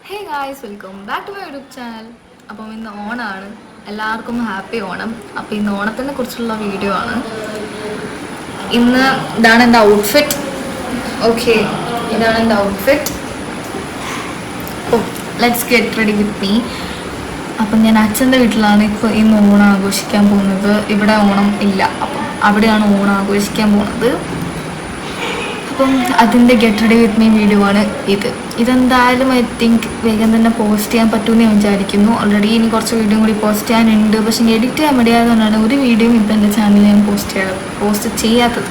Hey guys, welcome back to my YouTube channel. അപ്പം ഇന്ന് ഓണമാണ്, എല്ലാവർക്കും ഹാപ്പി ഓണം. അപ്പം ഇന്ന് ഓണത്തിനെ കുറിച്ചുള്ള വീഡിയോ ആണ്. ഇന്ന് ഇതാണ് എൻ്റെ ഔട്ട്ഫിറ്റ്. ഓക്കെ, ഇതാണ് എൻ്റെ outfit. Oh, let's get ready with me. അപ്പം ഞാൻ അച്ഛൻ്റെ വീട്ടിലാണ് ഇപ്പോൾ ഇന്ന് ഓണം ആഘോഷിക്കാൻ പോകുന്നത്. ഇവിടെ ഓണം ഇല്ല, അപ്പം അവിടെയാണ് ഓണം ആഘോഷിക്കാൻ പോകുന്നത്. അപ്പം അതിൻ്റെ get ready with me video ആണ് ഇതെന്തായാലും ഐ തിങ്ക് വേഗം തന്നെ പോസ്റ്റ് ചെയ്യാൻ പറ്റുമെന്ന് ഞാൻ വിചാരിക്കുന്നു. ഓൾറെഡി ഇനി കുറച്ച് വീഡിയോ കൂടി പോസ്റ്റ് ചെയ്യാനുണ്ട്, പക്ഷേ എഡിറ്റ് ചെയ്യാൻ മടിയായതുകൊണ്ടാണ് ഒരു വീഡിയോയും ഇപ്പം എൻ്റെ ചാനലിൽ ഞാൻ പോസ്റ്റ് ചെയ്യാത്തത്.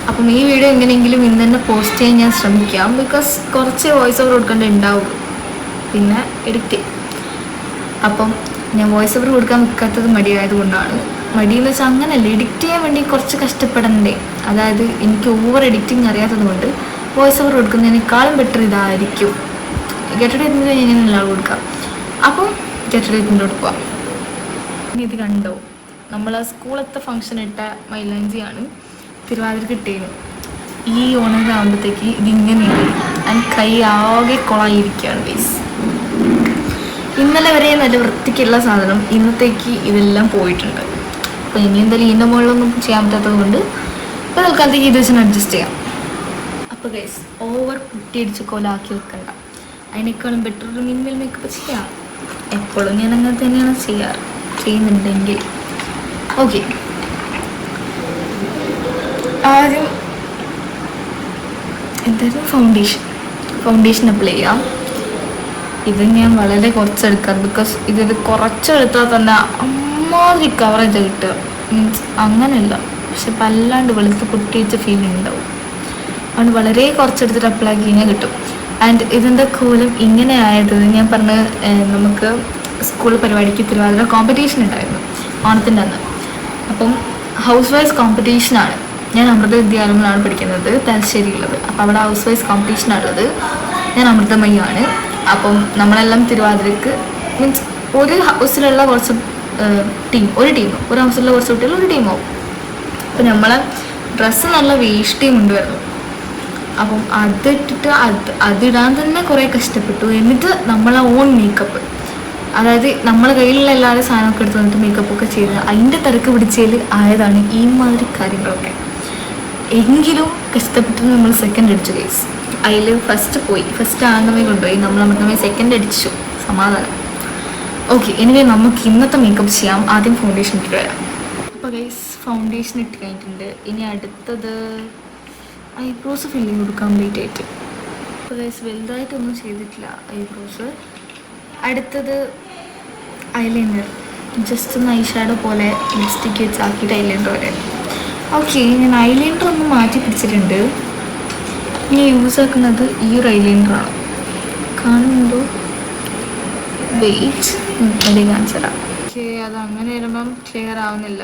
അപ്പം ഈ വീഡിയോ എങ്ങനെയെങ്കിലും ഇന്ന് തന്നെ പോസ്റ്റ് ചെയ്യാൻ ഞാൻ ശ്രമിക്കാം, ബിക്കോസ് കുറച്ച് വോയിസ് ഓവർ കൊടുക്കേണ്ട ഉണ്ടാവുള്ളൂ, പിന്നെ എഡിറ്റ് ചെയ്യും. അപ്പം ഞാൻ വോയിസ് ഓവർ കൊടുക്കാൻ നിൽക്കാത്തത് മടിയായതുകൊണ്ടാണ്. മടിയെന്ന് വെച്ചാൽ അങ്ങനെയല്ല, എഡിറ്റ് ചെയ്യാൻ വേണ്ടി കുറച്ച് കഷ്ടപ്പെടണ്ടേ. അതായത് എനിക്ക് ഓവർ എഡിറ്റിംഗ് അറിയാത്തത് കൊണ്ട് വോയിസ് ഓവർ കൊടുക്കുന്നതിനേക്കാളും ബെറ്റർ ഇതായിരിക്കും. ഗെറ്റ് റെഡി എങ്ങനെയുള്ള ആൾ കൊടുക്കാം. അപ്പം ഗെറ്റ് റെഡി കൊടുക്കുക. ഇനി ഇത് കണ്ടോ, നമ്മൾ സ്കൂളത്തെ ഫംഗ്ഷൻ ഇട്ട മൈലാഞ്ചിയാണ് തിരുവാതിരക്ക് ഇട്ടേന്. ഈ ഓണാകുമ്പോഴത്തേക്ക് ഇതിങ്ങനെയാണ്, ആൻഡ് കൈ ആകെ കുളമായിരിക്കുകയാണ് പ്ലീസ്. ഇന്നലെ വരെ നല്ല വൃത്തിക്കുള്ള സാധനം ഇന്നത്തേക്ക് ഇതെല്ലാം പോയിട്ടുണ്ട്. അപ്പോൾ ഇനി എന്തായാലും ഇതിൻ്റെ മുകളിലൊന്നും ചെയ്യാൻ പറ്റാത്തത് കൊണ്ട് ഇപ്പോൾ തൽക്കാലത്തേക്ക് ഇത് വെച്ച് അഡ്ജസ്റ്റ് ചെയ്യാം. അപ്പോൾ ഗൈസ്, ഓവർ കുട്ടിയടിച്ച് കൊലാക്കി വെക്കണ്ട. അതിനേക്കാളും ബെറ്റർ ഒരു മിനിമൽ മേക്കപ്പ് ചെയ്യാം. എപ്പോഴും ഞാൻ അങ്ങനെ തന്നെയാണ് ചെയ്യുന്നുണ്ടെങ്കിൽ. ഓക്കെ, ആദ്യം എന്തായാലും ഫൗണ്ടേഷൻ അപ്ലൈ ചെയ്യാം. ഇത് ഞാൻ വളരെ കുറച്ചെടുക്കാം, ബിക്കോസ് ഇത് കുറച്ചെടുത്താൽ തന്നെ അമ്മാതിരി കവറേജ് കിട്ടുക. മീൻസ് അങ്ങനെയല്ല, പക്ഷെ വല്ലാണ്ട് വെളുത്ത് പൊട്ടിയിച്ച ഫീലിംഗ് ഉണ്ടാവും. അതുകൊണ്ട് വളരെ കുറച്ചെടുത്തിട്ട് അപ്ലൈ ചെയ്യാൻ കിട്ടും. ആൻഡ് ഇതിൻ്റെ കോലം ഇങ്ങനെ ആയത് ഞാൻ പറഞ്ഞ്, നമുക്ക് സ്കൂൾ പരിപാടിക്ക് തിരുവാതിര കോമ്പറ്റീഷൻ ഉണ്ടായിരുന്നു ഓണത്തിൻ്റെ അന്ന്. അപ്പം ഹൗസ് വൈസ് കോമ്പറ്റീഷനാണ്. ഞാൻ അമൃത വിദ്യാലയത്തിലാണ് പഠിക്കുന്നത്, തലശ്ശേരിയുള്ളത്. അപ്പോൾ അവിടെ ഹൗസ് വൈസ് കോമ്പറ്റീഷനാണുള്ളത്. ഞാൻ അമൃതമയാണ്. അപ്പം നമ്മളെല്ലാം തിരുവാതിരക്ക് മീൻസ് ഒരു ഹൗസിലുള്ള കുറച്ച് ഒരു ഹൗസിലുള്ള കുറച്ച് കുട്ടികൾ ഒരു ടീമാവും. അപ്പം നമ്മളെ ഡ്രസ്സ് നല്ല വേഷ്ടിയും കൊണ്ടുവരണം. അപ്പം അതിട്ടിട്ട് അതിടാൻ തന്നെ കുറേ കഷ്ടപ്പെട്ടു. എന്നിട്ട് നമ്മളെ ഓൺ മേക്കപ്പ്, അതായത് നമ്മളെ കയ്യിലുള്ള എല്ലാവരും സാധനമൊക്കെ എടുത്ത് വന്നിട്ട് മേക്കപ്പൊക്കെ ചെയ്ത് അതിൻ്റെ തിരക്ക് പിടിച്ചതിൽ ആയതാണ് ഈ മാതിരി കാര്യങ്ങളൊക്കെ. എങ്കിലും കഷ്ടപ്പെട്ട് നമ്മൾ സെക്കൻഡ് അടിച്ചു കേസ്. അതിൽ ഫസ്റ്റ് ആണ്ടമേ കൊണ്ടുപോയി, നമ്മൾ അമൃതമേ സെക്കൻഡ് അടിച്ചു. സമാധാനം. ഓക്കെ, എനിവേ നമുക്ക് ഇന്നത്തെ മേക്കപ്പ് ചെയ്യാം. ആദ്യം ഫൗണ്ടേഷൻ ഇട്ട് വരാം. അപ്പോൾ ഗൈസ്, ഫൗണ്ടേഷൻ ഇട്ട് കഴിഞ്ഞിട്ടുണ്ട്. ഇനി അടുത്തത് ഐബ്രോസ് ഫില്ല് ചെയ്ത് കൊടുക്കാം കംപ്ലീറ്റ് ആയിട്ട്. അപ്പോൾ ഗൈസ്, വലുതായിട്ടൊന്നും ചെയ്തിട്ടില്ല ഐബ്രോസ്. അടുത്തത് ഐലൈനർ, ജസ്റ്റ് ഒന്ന് ഐ ഷാഡോ പോലെ ലിപ്സ്റ്റിക്ക് വെച്ച് ആക്കിയിട്ട് ഐലൈനർ വരെ. ഓക്കെ, ഞാൻ ഐലൈനർ ഒന്ന് മാറ്റി പിടിച്ചിട്ടുണ്ട്. ഞാൻ യൂസ് ആക്കുന്നത് ഈ ഒരു ഐലൈനറാണ്. കാണുന്നുണ്ടോ? വെയിറ്റ്, എടി കാണിച്ചു തരാം. ഓക്കെ, അത് അങ്ങനെ വരുമ്പം ക്ലിയർ ആവുന്നില്ല.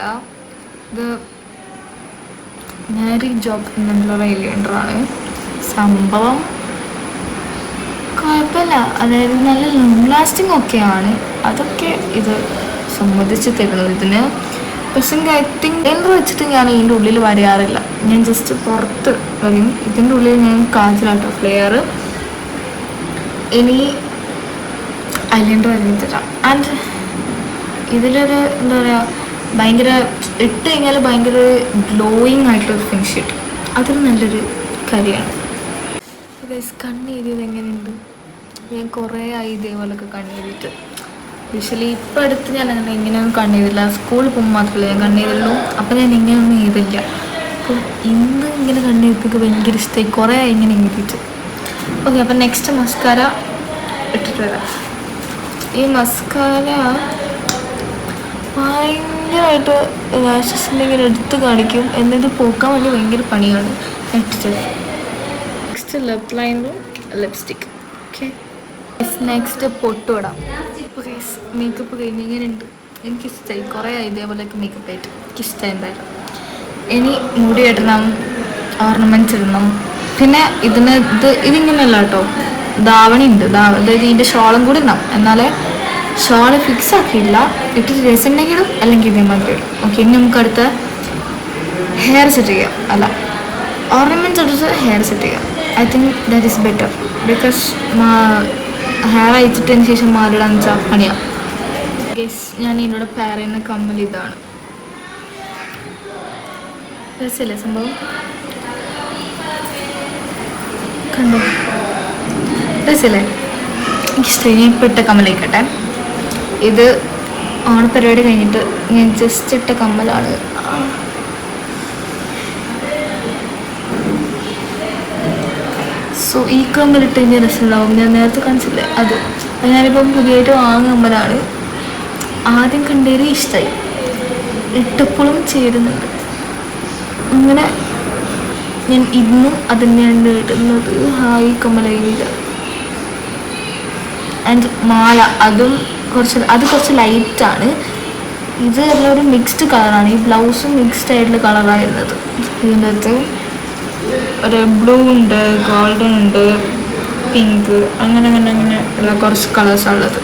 ഇത് മാരി ജോബ് എന്നുള്ള ഐലൈനറാണ്. സംഭവം കുഴപ്പമില്ല, അതായത് നല്ല ലോങ് ലാസ്റ്റിംഗ് ഒക്കെയാണ്. അതൊക്കെ ഇത് സമ്മതിച്ച് തരുന്നത് ഇതിന്. പക്ഷേ ഐ തിങ്ക് ഐലൈനർ വെച്ചിട്ട് ഞാൻ ഇതിൻ്റെ ഉള്ളിൽ വരയാറില്ല. ഞാൻ ജസ്റ്റ് പുറത്ത് വരും. ഇതിൻ്റെ ഉള്ളിൽ ഞാൻ കാജലാട്ടോ ഫ്ലെയർ. ഇനി ഐലൈനർ വരഞ്ഞു തരാം. ആൻഡ് ഇതിലൊരു എന്താ പറയുക, ഭയങ്കര ഇട്ട് കഴിഞ്ഞാൽ ഭയങ്കര ഗ്ലോയിങ് ആയിട്ടുള്ളൊരു ഫിനിഷ് കിട്ടും. അതൊരു നല്ലൊരു കാര്യമാണ്. കണ്ണെഴുതിയത് എങ്ങനെയുണ്ട്? ഞാൻ കുറേ ആയി ഇതേപോലൊക്കെ കണ്ണെഴുതിയിട്ട്. യൂഷ്വലി ഇപ്പം അടുത്ത് ഞാൻ അങ്ങനെ ഇങ്ങനെയൊന്നും കണ്ണെഴുതില്ല. സ്കൂളിൽ പോകുമ്പോൾ മാത്രമല്ല ഞാൻ കണ്ണെഴുതുള്ളൂ. അപ്പം ഞാൻ ഇങ്ങനെയൊന്നും എഴുതില്ല. അപ്പോൾ ഇന്ന് ഇങ്ങനെ കണ്ണെഴുതിക്ക് ഭയങ്കര ഇഷ്ടമായി. കുറേ ആയി ഇങ്ങനെ എഴുതിയിട്ട്. ഓക്കെ, അപ്പം നെക്സ്റ്റ് മസ്കാര ഇട്ടിട്ട് വരാം. ഈ മസ്കാര ഭയങ്കരമായിട്ട് ലാഷസിൻ്റെ ഇങ്ങനെ എടുത്ത് കാണിക്കും, എന്നിട്ട് പോക്കാൻ വേണ്ടി ഭയങ്കര പണിയാണ്. നെക്സ്റ്റ് ലിപ്പ് ലൈനറും ലിപ്സ്റ്റിക്ക്. ഓക്കെ, നെക്സ്റ്റ് പൊട്ട് ഇടാം. ഓക്കെ, മേക്കപ്പ് കഴിഞ്ഞ് ഇങ്ങനെയുണ്ട്. എനിക്കിഷ്ടമായി. കുറേ ഇതേപോലെയൊക്കെ മേക്കപ്പ് ആയിട്ട് എനിക്കിഷ്ടമായി എന്തായാലും. ഇനി മുടി ഇടണം, ഓർണമെൻറ്റ്സ് ഇടണം. പിന്നെ ഇതിങ്ങനെയല്ല കേട്ടോ, ധാവണി ഉണ്ട്. അതായത് ഇതിൻ്റെ ഷോളും കൂടി ഇടാം. എന്നാലേ ഷോള് ഫിക്സ് ആക്കിയില്ല, ഇട്ടിട്ട് രസമുണ്ടെങ്കിലും അല്ലെങ്കിൽ ഇതേമാതിരി ഇടും. ഓക്കെ, ഇനി നമുക്ക് അടുത്ത ഹെയർ സെറ്റ് ചെയ്യാം. അല്ല, ഓർണമെൻറ്റ്സ് എടുത്ത് ഹെയർ സെറ്റ് ചെയ്യാം. I think that is better, because hair അയച്ചിട്ടതിന് ശേഷം മാറിയിടാന്ന് വെച്ചാൽ പണിയാണ്. ഗസ്, ഞാൻ എന്നോട് പെയർ ചെയ്യുന്ന കമ്മൽ ഇതാണ്. രസമല്ലേ സംഭവം? കണ്ടോ, രസമല്ലേ? എനിക്കിഷ്ടമായി. ഞാൻ ഇപ്പോൾ ഇട്ട കമ്മലായിക്കട്ടെ. ഇത് ഓണപ്പരിപാടി കഴിഞ്ഞിട്ട് ഞാൻ ജസ്റ്റ് ഇട്ട കമ്മലാണ്. സോ ഈ കമ്മലിട്ട് കഴിഞ്ഞാൽ രസമുണ്ടാവും. ഞാൻ നേരത്തെ കാണിച്ചില്ലേ അത്. ഞാനിപ്പം പുതിയതായിട്ട് വാങ്ങിയ കമ്മലാണ്. ആദ്യം കണ്ടേരെ ഇഷ്ടമായി, ഇട്ടപ്പോഴും ചേരുന്നുണ്ട്. അങ്ങനെ ഞാൻ ഇന്നും അത് തന്നെയാണ് ഇടുന്നത്. ഹായ് കമ്മലയില്ല. ആൻഡ് മാല അതും കുറച്ച് ലൈറ്റാണ്. ഇത് എല്ലാം ഒരു മിക്സ്ഡ് കളറാണ്. ഈ ബ്ലൗസും മിക്സ്ഡ് ആയിട്ടുള്ള കളറായിരുന്നത്. ഇതിൻ്റെ അകത്ത് ഒരു ബ്ലൂ ഉണ്ട്, ഗോൾഡൻ ഉണ്ട്, പിങ്ക്, അങ്ങനെ ഉള്ള കുറച്ച് കളേഴ്സാണ് ഉള്ളത്.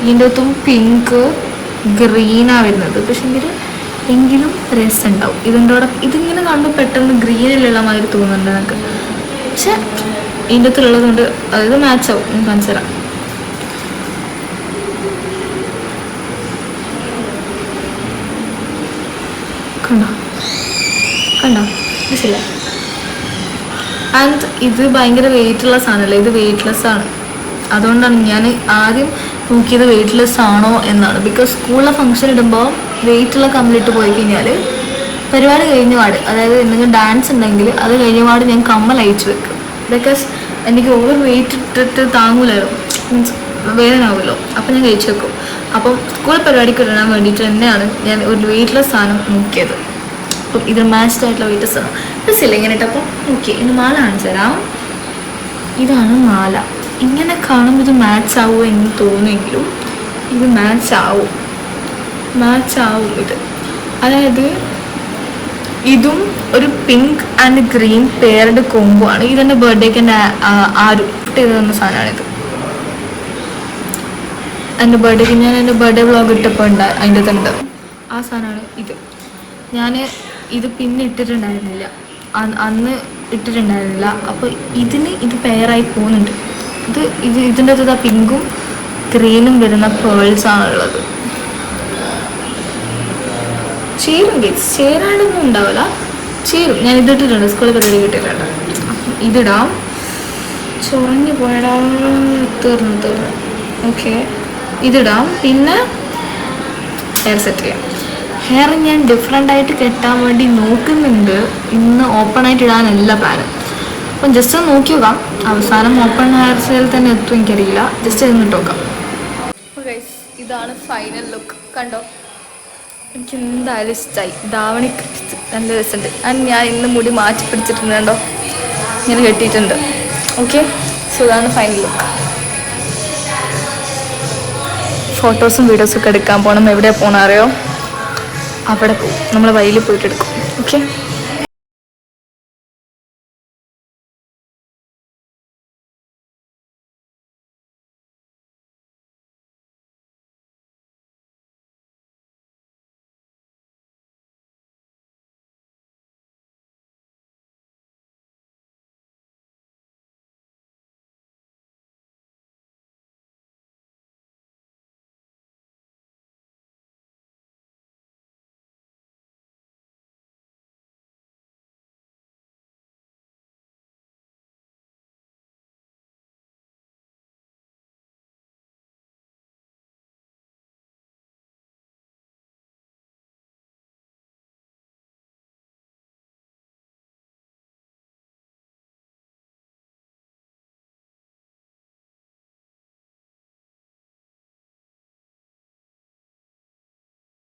ഇതിൻ്റെ അകത്തും പിങ്ക് ഗ്രീനാണ് വരുന്നത്. പക്ഷെ എങ്കിലും രസമുണ്ടാവും. ഇതിങ്ങനെ കാണുമ്പോൾ പെട്ടെന്ന് ഗ്രീനിലുള്ള മാതിരി തോന്നുന്നുണ്ട് എനിക്ക്. പക്ഷെ ഇതിൻ്റെ അകത്തുള്ളത് കൊണ്ട് അതായത് മാച്ചാവും. ഞാൻ കാണിച്ചു തരാം. കണ്ടോ മനസ്സില്ല. ആൻഡ് ഇത് ഭയങ്കര വെയിറ്റുള്ള സാധനമല്ല, ഇത് വെയ്റ്റ്ലെസ് ആണ്. അതുകൊണ്ടാണ് ഞാൻ ആദ്യം നോക്കിയത് വെയ്റ്റ്ലെസ് ആണോ എന്നാണ്. ബിക്കോസ് സ്കൂളിലെ ഫംഗ്ഷൻ ഇടുമ്പോൾ വെയിറ്റുള്ള കമ്മലിട്ട് പോയി കഴിഞ്ഞാൽ പരിപാടി കഴിഞ്ഞ പാട്, അതായത് എന്തെങ്കിലും ഡാൻസ് ഉണ്ടെങ്കിൽ അത് കഴിഞ്ഞ പാട് ഞാൻ കമ്മൽ അയച്ചു വെക്കും. ബിക്കോസ് എനിക്ക് ഓവർ വെയിറ്റ് ഇട്ടിട്ട് താങ്ങൂലല്ലോ, മീൻസ് വേദനാവുമല്ലോ. അപ്പം ഞാൻ കഴിച്ചു വെക്കും. അപ്പം സ്കൂൾ പരിപാടിക്ക് ഇടാൻ വേണ്ടിയിട്ട് തന്നെയാണ് ഞാൻ ഒരു വെയ്റ്റ്ലെസ് സാധനം നോക്കിയത്. അപ്പം ഇത് മാച്ച്ഡ് ആയിട്ടുള്ള വെയ്റ്റ്ലെസ് സാധനം ഡ്രസ്സില്ല ഇങ്ങനെ ഇട്ടപ്പോൾ ഓക്കെ. ഇനി മാല കാണിച്ചു തരാം. ഇതാണ് മാല. ഇങ്ങനെ കാണുമ്പോൾ ഇത് മാച്ച് ആവുമോ എന്ന് തോന്നുമെങ്കിലും ഇത് മാച്ച് ആവും. ഇത് അതായത് ഇതും ഒരു pink and green paired combo ആണ്. ഇതെൻ്റെ ബർത്ത്ഡേക്ക് എൻ്റെ ആരും ചെയ്ത് തന്ന സാധനമാണിത്. എൻ്റെ ബർത്ത്ഡേക്ക് ഞാൻ എൻ്റെ ബർത്ത്ഡേ വ്ളോഗ് ഇട്ടപ്പോൾ അതിൻ്റെ അകത്തുണ്ട് ആ സാധനമാണ് ഇത്. ഞാൻ ഇത് പിന്നെ ഇട്ടിട്ടുണ്ടായിരുന്നില്ല, അന്ന് ഇട്ടിട്ടുണ്ടായിരുന്നില്ല. അപ്പോൾ ഇത് പെയറായി പോകുന്നുണ്ട്. ഇതിൻ്റെ അകത്ത് ആ പിങ്കും ഗ്രീനും വരുന്ന പേൾസാണുള്ളത്. ചേരും ഗേറ്റ്സ്, ചേരാണ്ടൊന്നും ഉണ്ടാവില്ല, ചേരും. ഞാൻ ഇതിട്ടിട്ടുണ്ട്, സ്കൂളിൽ പരിപാടി കിട്ടിയിട്ടുണ്ട്. ഇതിടാം. ചൊറഞ്ഞു പോയടാ, തീർന്നു. ഓക്കെ, ഇതിടാം. പിന്നെ ഹെയർ സെറ്റ് ചെയ്യാം. ഹെയർ ഞാൻ ഡിഫറെൻ്റായിട്ട് കെട്ടാൻ വേണ്ടി നോക്കുന്നുണ്ട്. ഇന്ന് ഓപ്പണായിട്ട് ഇടാനല്ല പ്ലാന്. അപ്പം ജസ്റ്റ് ഒന്ന് നോക്കി നോക്കാം. അവസാനം ഓപ്പൺ ഹെയർ സ്റ്റൈൽ തന്നെ എത്തും എനിക്കറിയില്ല. ജസ്റ്റ് എന്നിട്ട് നോക്കാം. ഇതാണ് ഫൈനൽ ലുക്ക്. കണ്ടോ, എനിക്ക് എന്തായാലും ഇഷ്ടമായി. ധാവണിക്ക് നല്ല രസമുണ്ട്. ഞാൻ ഇന്ന് മുടി മാറ്റി പിടിച്ചിട്ടുണ്ട്. കണ്ടോ, ഇങ്ങനെ കെട്ടിയിട്ടുണ്ട്. ഓക്കെ, സോ ഇതാണ് ഫൈനൽ ലുക്ക്. ഫോട്ടോസും വീഡിയോസും ഒക്കെ എടുക്കാൻ പോകണം. എവിടെയാണ് പോകണം അറിയോ? അവിടെ പോകും, നമ്മൾ വഴിയിൽ പോയിട്ട് എടുക്കും. ഓക്കെ.